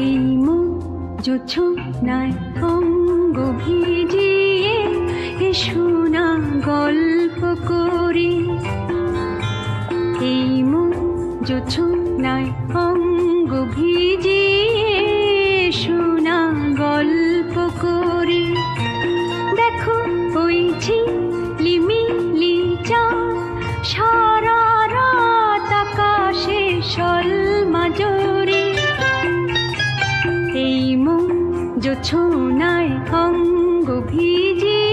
এই জোছনায় অঙ্গ ভিজিয়ে এসো না গল্প করি। এই জোছনায় অঙ্গ ভিজিয়ে এসো না গল্প করি। দেখো ওই ঝিলিমিলি চাঁদ সারা রাত আকাশে সলমাজরি। এই জোছনায় অঙ্গ ভিজিয়ে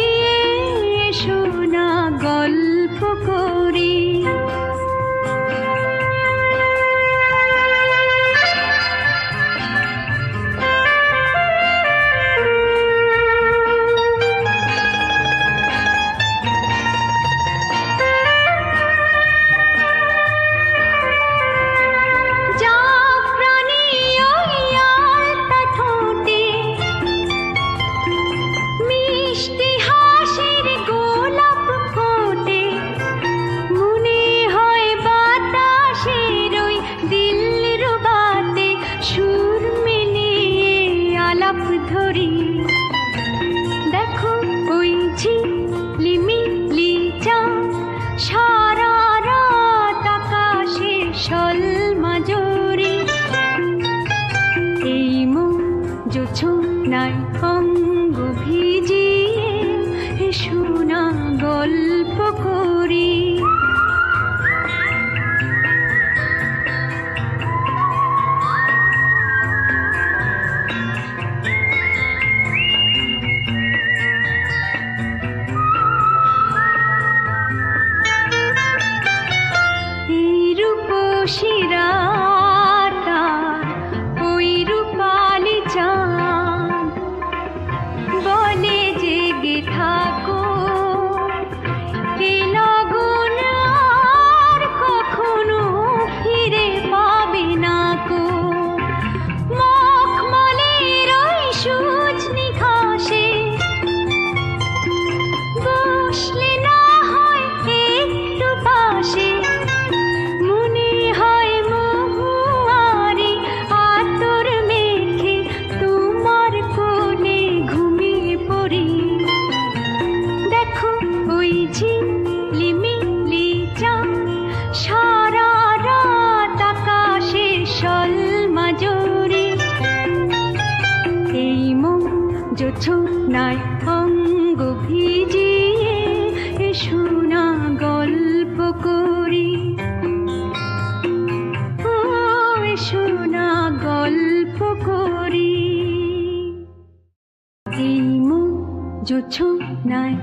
এসো না গল্প করি। দেখো ওই ঝিলিমিলি চাঁদ সারা রাত আকাশে সলমাজরি। এই জোছনায় অঙ্গ ভিজিয়ে এসো না গল্প করি। ওই রূপালি চাঁদ বলে জেগে থাকো, এ লগন আর কখনো ফিরে পাবে না কো। মখমলের ওই সজনি ঘাসে বসলে না হয় একটু পাশে, ঝিলিমিলি চাঁদ সারা রাত আকাশে সলমাজরি। এই জোছনায় অঙ্গ ভিজিয়ে এসো না গল্প করি। ও এসো না গল্প করি। এই জোছনায়